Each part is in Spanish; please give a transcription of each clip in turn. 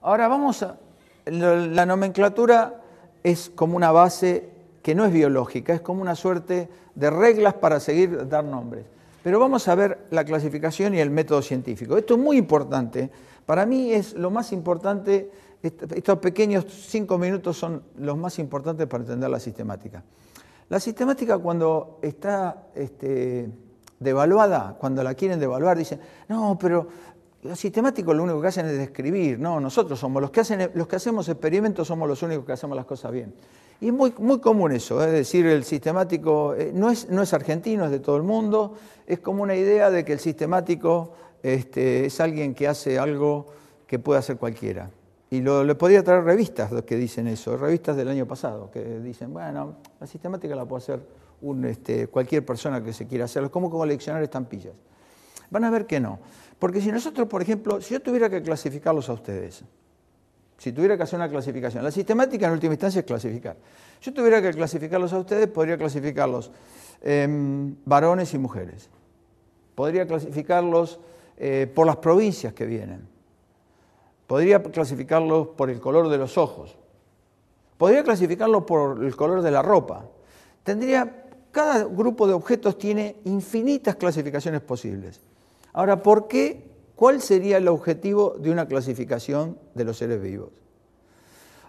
Ahora la nomenclatura es como una base que no es biológica, es como una suerte de reglas para seguir dar nombres. Pero vamos a ver la clasificación y el método científico. Esto es muy importante. Para mí es lo más importante, estos pequeños 5 minutos son los más importantes para entender la sistemática. La sistemática cuando está devaluada, cuando la quieren devaluar, dicen, no, pero los sistemáticos lo único que hacen es describir, no, nosotros somos los que hacemos experimentos, somos los únicos que hacemos las cosas bien. Y es muy, muy común eso, es decir, el sistemático no es argentino, es de todo el mundo, es como una idea de que el sistemático es alguien que hace algo que puede hacer cualquiera. Y le podría traer revistas los que dicen eso, revistas del año pasado, que dicen, bueno, la sistemática la puede hacer cualquier persona que se quiera hacerlo, es como coleccionar estampillas. Van a ver que no. Porque si nosotros, por ejemplo, si yo tuviera que clasificarlos a ustedes, si tuviera que hacer una clasificación, la sistemática en última instancia es clasificar. Si yo tuviera que clasificarlos a ustedes, podría clasificarlos varones y mujeres. Podría clasificarlos por las provincias que vienen. Podría clasificarlos por el color de los ojos. Podría clasificarlos por el color de la ropa. Cada grupo de objetos tiene infinitas clasificaciones posibles. Ahora, ¿por qué? ¿Cuál sería el objetivo de una clasificación de los seres vivos?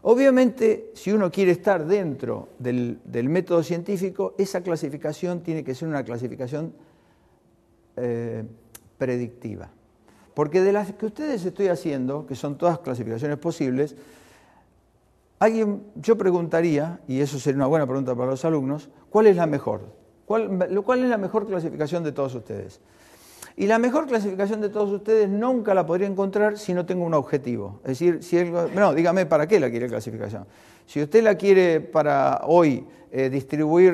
Obviamente, si uno quiere estar dentro del método científico, esa clasificación tiene que ser una clasificación predictiva. Porque de las que ustedes estoy haciendo, que son todas clasificaciones posibles, yo preguntaría, y eso sería una buena pregunta para los alumnos, ¿cuál es la mejor? ¿Cuál es la mejor clasificación de todos ustedes? Y la mejor clasificación de todos ustedes nunca la podría encontrar si no tengo un objetivo. Es decir, dígame para qué la quiere clasificación. Si usted la quiere para hoy distribuir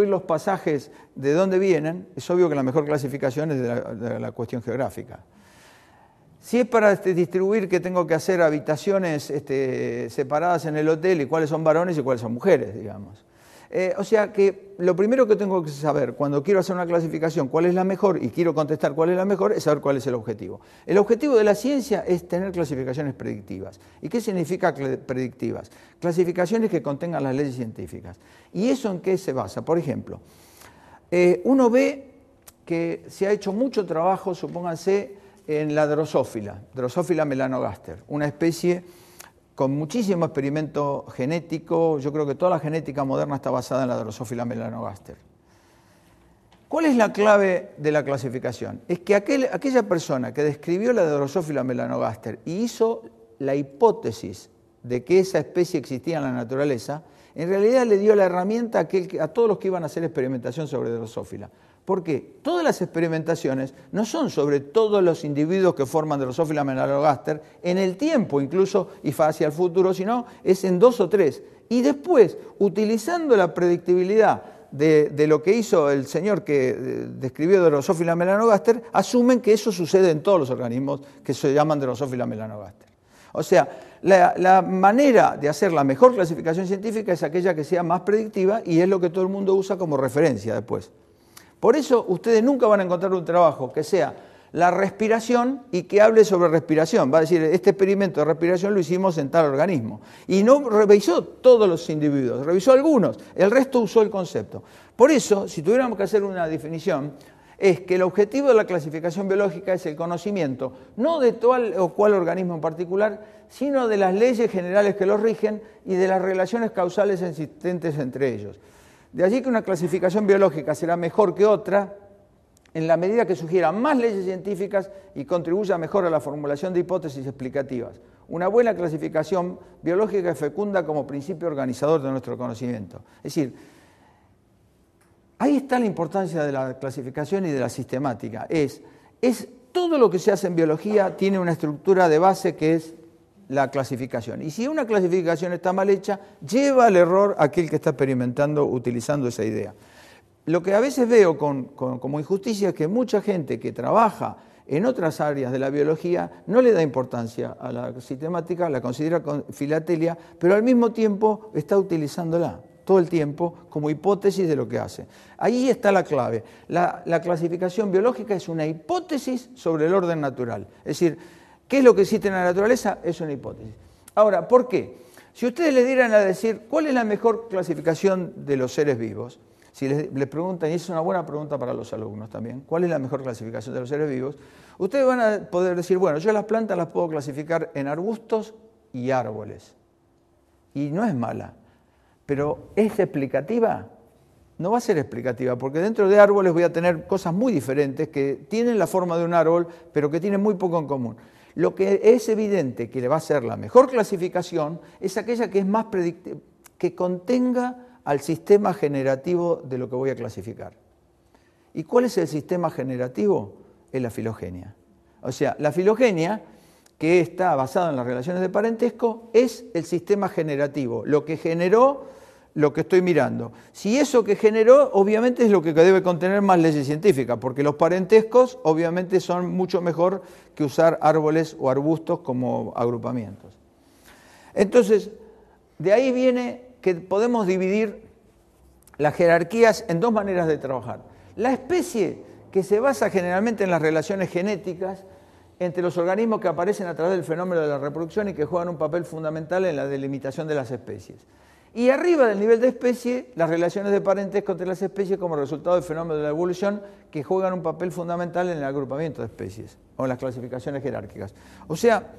los pasajes de dónde vienen, es obvio que la mejor clasificación es de la cuestión geográfica. Si es para distribuir que tengo que hacer habitaciones separadas en el hotel y cuáles son varones y cuáles son mujeres, digamos. O sea que lo primero que tengo que saber cuando quiero hacer una clasificación, cuál es la mejor y quiero contestar cuál es la mejor, es saber cuál es el objetivo. El objetivo de la ciencia es tener clasificaciones predictivas. ¿Y qué significa predictivas? Clasificaciones que contengan las leyes científicas. ¿Y eso en qué se basa? Por ejemplo, uno ve que se ha hecho mucho trabajo, supónganse, en la Drosophila melanogaster, una especie con muchísimo experimento genético. Yo creo que toda la genética moderna está basada en la Drosophila melanogaster. ¿Cuál es la clave de la clasificación? Es que aquella persona que describió la Drosophila melanogaster y hizo la hipótesis de que esa especie existía en la naturaleza, en realidad le dio la herramienta a todos los que iban a hacer experimentación sobre Drosophila. ¿Por qué? Todas las experimentaciones no son sobre todos los individuos que forman Drosophila melanogaster en el tiempo incluso y hacia el futuro, sino es en 2 o 3. Y después, utilizando la predictibilidad de lo que hizo el señor que describió Drosophila melanogaster, asumen que eso sucede en todos los organismos que se llaman Drosophila melanogaster. O sea, la manera de hacer la mejor clasificación científica es aquella que sea más predictiva y es lo que todo el mundo usa como referencia después. Por eso ustedes nunca van a encontrar un trabajo que sea la respiración y que hable sobre respiración. Va a decir, este experimento de respiración lo hicimos en tal organismo. Y no revisó todos los individuos, revisó algunos, el resto usó el concepto. Por eso, si tuviéramos que hacer una definición, es que el objetivo de la clasificación biológica es el conocimiento, no de tal o cual organismo en particular, sino de las leyes generales que los rigen y de las relaciones causales existentes entre ellos. De allí que una clasificación biológica será mejor que otra en la medida que sugiera más leyes científicas y contribuya mejor a la formulación de hipótesis explicativas. Una buena clasificación biológica es fecunda como principio organizador de nuestro conocimiento. Es decir, ahí está la importancia de la clasificación y de la sistemática. Todo lo que se hace en biología tiene una estructura de base que es la clasificación. Y si una clasificación está mal hecha, lleva al error a aquel que está experimentando utilizando esa idea. Lo que a veces veo como injusticia es que mucha gente que trabaja en otras áreas de la biología no le da importancia a la sistemática, la considera filatelia, pero al mismo tiempo está utilizándola todo el tiempo como hipótesis de lo que hace. Ahí está la clave. La clasificación biológica es una hipótesis sobre el orden natural. Es decir, ¿Qué es lo que existe en la naturaleza? Es una hipótesis. Ahora, ¿por qué? Si ustedes le dieran a decir cuál es la mejor clasificación de los seres vivos, si les preguntan, y es una buena pregunta para los alumnos también, ¿cuál es la mejor clasificación de los seres vivos? Ustedes van a poder decir, bueno, yo las plantas las puedo clasificar en arbustos y árboles. Y no es mala, pero ¿es explicativa? No va a ser explicativa, porque dentro de árboles voy a tener cosas muy diferentes que tienen la forma de un árbol, pero que tienen muy poco en común. Lo que es evidente que le va a ser la mejor clasificación es aquella que es más predictiva, que contenga al sistema generativo de lo que voy a clasificar. ¿Y cuál es el sistema generativo? Es la filogenia. O sea, la filogenia, que está basada en las relaciones de parentesco, es el sistema generativo, lo que generó lo que estoy mirando. Si eso que generó, obviamente es lo que debe contener más leyes científicas, porque los parentescos obviamente son mucho mejor que usar árboles o arbustos como agrupamientos. Entonces, de ahí viene que podemos dividir las jerarquías en dos maneras de trabajar. La especie, que se basa generalmente en las relaciones genéticas entre los organismos que aparecen a través del fenómeno de la reproducción y que juegan un papel fundamental en la delimitación de las especies. Y arriba del nivel de especie, las relaciones de parentesco entre las especies como resultado del fenómeno de la evolución que juegan un papel fundamental en el agrupamiento de especies o en las clasificaciones jerárquicas. O sea,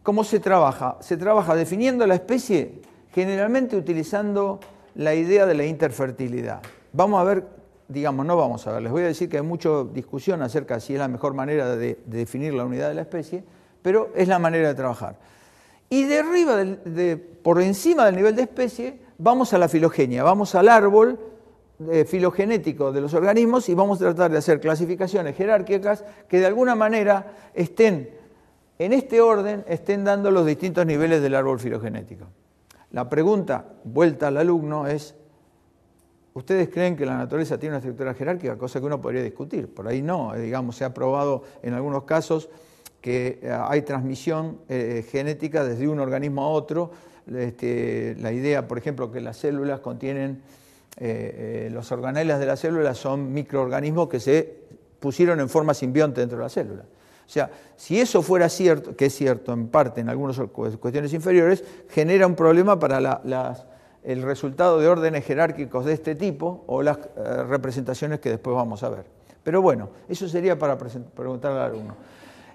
¿cómo se trabaja? Se trabaja definiendo la especie generalmente utilizando la idea de la interfertilidad. Vamos a ver, digamos, no vamos a ver, les voy a decir que hay mucha discusión acerca de si es la mejor manera de definir la unidad de la especie, pero es la manera de trabajar. Y de arriba, por encima del nivel de especie, vamos a la filogenia, vamos al árbol filogenético de los organismos y vamos a tratar de hacer clasificaciones jerárquicas que de alguna manera estén, en este orden, estén dando los distintos niveles del árbol filogenético. La pregunta, vuelta al alumno, es, ¿ustedes creen que la naturaleza tiene una estructura jerárquica? Cosa que uno podría discutir. Por ahí no, digamos, se ha probado en algunos casos que hay transmisión genética desde un organismo a otro. La idea, por ejemplo, que las células contienen, los organelas de las células son microorganismos que se pusieron en forma simbionte dentro de la célula. O sea, si eso fuera cierto, que es cierto en parte en algunas cuestiones inferiores, genera un problema para el resultado de órdenes jerárquicos de este tipo o las representaciones que después vamos a ver. Pero bueno, eso sería para preguntarle al alumno.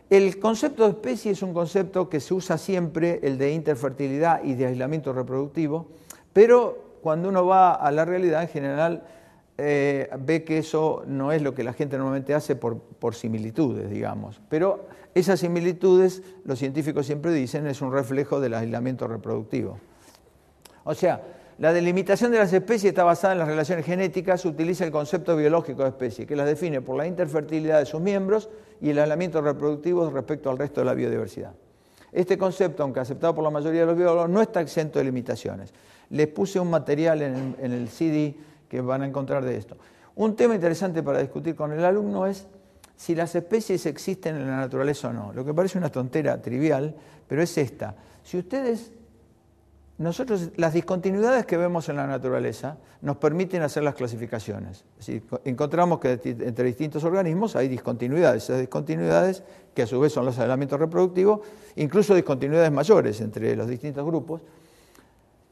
El concepto de especie es un concepto que se usa siempre, el de interfertilidad y de aislamiento reproductivo, pero cuando uno va a la realidad en general ve que eso no es lo que la gente normalmente hace por similitudes, digamos. Pero esas similitudes, los científicos siempre dicen, es un reflejo del aislamiento reproductivo. O sea, la delimitación de las especies está basada en las relaciones genéticas, utiliza el concepto biológico de especie, que las define por la interfertilidad de sus miembros y el aislamiento reproductivo respecto al resto de la biodiversidad. Este concepto, aunque aceptado por la mayoría de los biólogos, no está exento de limitaciones. Les puse un material en el CD que van a encontrar de esto. Un tema interesante para discutir con el alumno es si las especies existen en la naturaleza o no. Lo que parece una tontera trivial, pero es esta. Si ustedes... Nosotros, las discontinuidades que vemos en la naturaleza nos permiten hacer las clasificaciones. Es decir, encontramos que entre distintos organismos hay discontinuidades. Esas discontinuidades, que a su vez son los aislamientos reproductivos, incluso discontinuidades mayores entre los distintos grupos.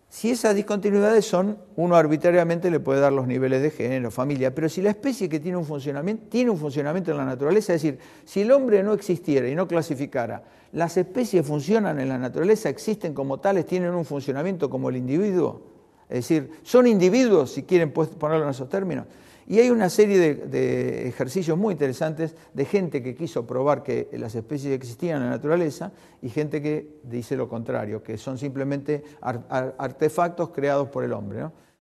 Si esas discontinuidades son, uno arbitrariamente le puede dar los niveles de género, familia, pero si la especie que tiene un funcionamiento en la naturaleza, es decir, si el hombre no existiera y no clasificara, las especies funcionan en la naturaleza, existen como tales, tienen un funcionamiento como el individuo, es decir, son individuos, si quieren ponerlo en esos términos. Y hay una serie de ejercicios muy interesantes de gente que quiso probar que las especies existían en la naturaleza y gente que dice lo contrario, que son simplemente artefactos creados por el hombre, ¿no?